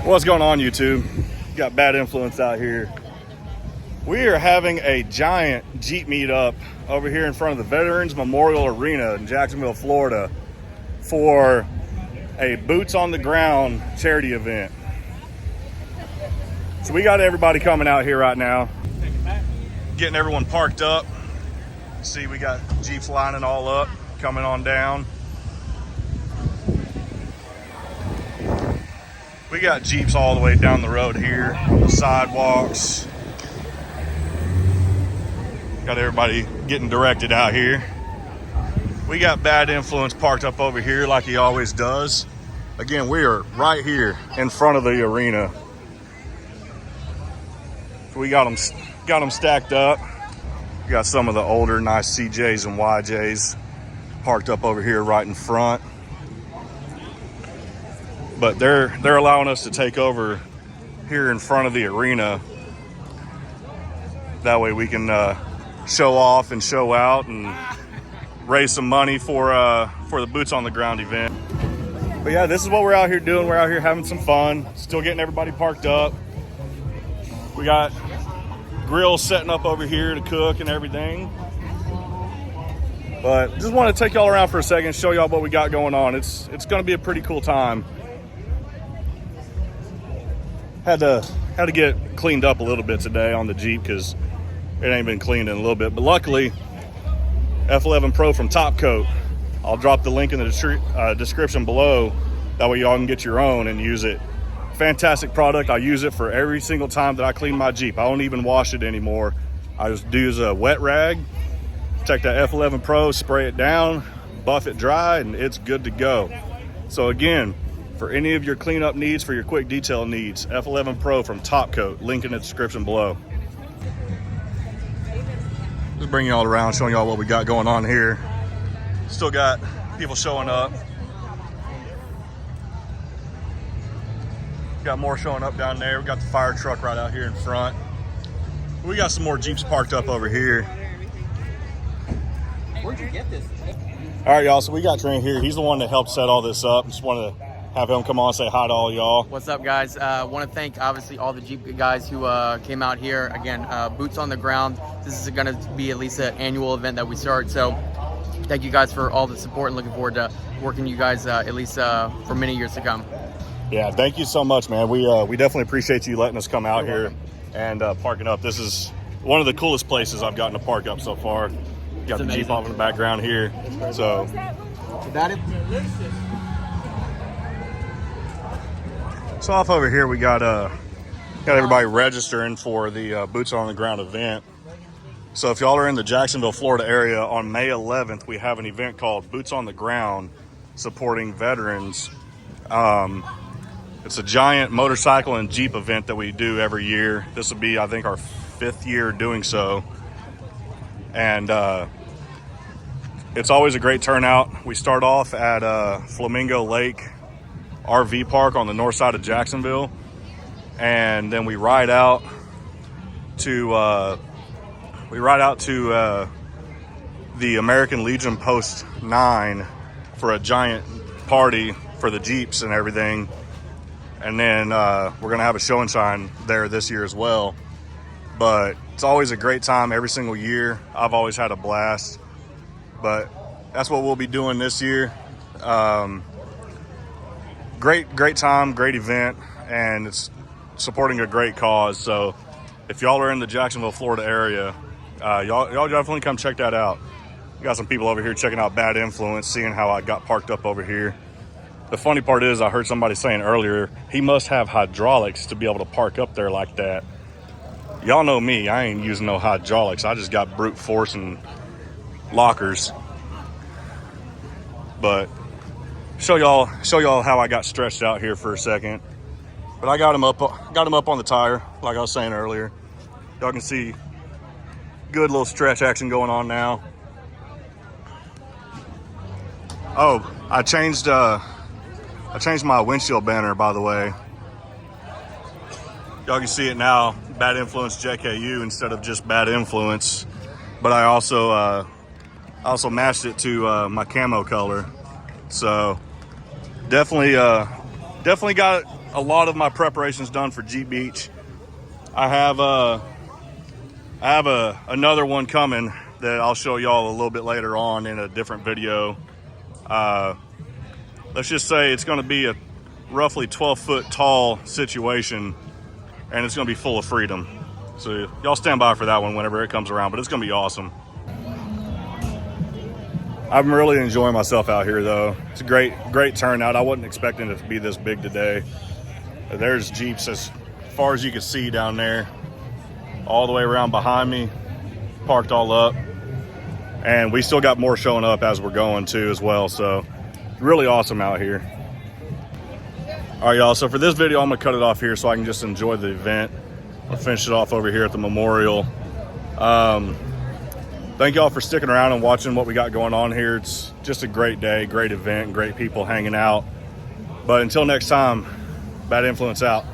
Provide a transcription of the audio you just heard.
What's going on, YouTube? Got Bad Influence out here. We are having a giant Jeep meetup over here in front of the Veterans Memorial Arena in Jacksonville, Florida for a Boots on the Ground charity event. So we got everybody coming out here right now, getting everyone parked up. See, we got Jeeps lining all up, coming on down. We got Jeeps all the way down the road here on the sidewalks. Got everybody getting directed out here. We got Bad Influence parked up over here like he always does. Again, we are right here in front of the arena. So we got them stacked up. We got some of the older nice CJs and YJs parked up over here right in front. But they're allowing us to take over here in front of the arena. That way we can show off and show out and raise some money for the Boots on the Ground event. But yeah, this is what we're out here doing. We're out here having some fun, still getting everybody parked up. We got grills setting up over here to cook and everything. But just want to take y'all around for a second, show y'all what we got going on. It's going to be a pretty cool time. Had to get cleaned up a little bit today on the Jeep because it ain't been cleaned in a little bit. But luckily, F11 Pro from Top Coat. I'll drop the link in the description below. That way y'all can get your own and use it. Fantastic product. I use it for every single time that I clean my Jeep. I don't even wash it anymore. I just use a wet rag, take that F11 Pro, spray it down, buff it dry, and it's good to go. So again, for any of your cleanup needs, for your quick detail needs, F11 Pro from Top Coat, link in the description below. Just bringing y'all around, showing y'all what we got going on here. Still got people showing up. Got more showing up down there. We got the fire truck right out here in front. We got some more Jeeps parked up over here. Where'd you get this? All right, y'all, so we got Trent here. He's the one that helped set all this up. Just wanted to have him come on and say hi to all y'all. What's up, guys? Want to thank, obviously, all the Jeep guys who came out here. Again, Boots on the Ground. This is going to be at least an annual event that we start. So thank you guys for all the support and looking forward to working you guys at least for many years to come. Yeah, thank you so much, man. We definitely appreciate you letting us come out here and parking up. This is one of the coolest places I've gotten to park up so far. Got the Jeep off in the background here. So So off over here, we got everybody registering for the Boots on the Ground event. So if y'all are in the Jacksonville, Florida area, on May 11th, we have an event called Boots on the Ground supporting veterans. It's a giant motorcycle and Jeep event that we do every year. This will be, I think, our 5th year doing so. And it's always a great turnout. We start off at Flamingo Lake RV park on the north side of Jacksonville, and then we ride out to the American Legion Post 9 for a giant party for the Jeeps and everything. And then we're gonna have a show and shine there this year as well. But it's always a great time every single year. I've always had a blast. But that's what we'll be doing this year. Great time, great event, and it's supporting a great cause. So if y'all are in the Jacksonville, Florida area, y'all definitely come check that out. We got some people over here checking out Bad Influence, seeing how I got parked up over here. The funny part is, I heard somebody saying earlier, he must have hydraulics to be able to park up there like that. Y'all know me, I ain't using no hydraulics. I just got brute force and lockers. But show y'all how I got stretched out here for a second. But I got him up on the tire, like I was saying earlier. Y'all can see good little stretch action going on now. Oh, I changed my windshield banner, by the way. Y'all can see it now, Bad Influence JKU instead of just Bad Influence. But I also matched it to my camo color. So definitely got a lot of my preparations done for Jeep Beach. I have another one coming that I'll show y'all a little bit later on in a different video. Let's just say it's going to be a roughly 12-foot tall situation, and it's going to be full of freedom. So y'all stand by for that one whenever it comes around, but it's going to be awesome. I'm really enjoying myself out here, though. It's a great turnout. I wasn't expecting it to be this big today. There's Jeeps as far as you can see down there, all the way around behind me, parked all up. And we still got more showing up as we're going too as well. So really awesome out here. All right, y'all. So for this video, I'm gonna cut it off here so I can just enjoy the event. I'll finish it off over here at the memorial. Thank y'all for sticking around and watching what we got going on here. It's just a great day, great event, great people hanging out. But until next time, Bad Influence out.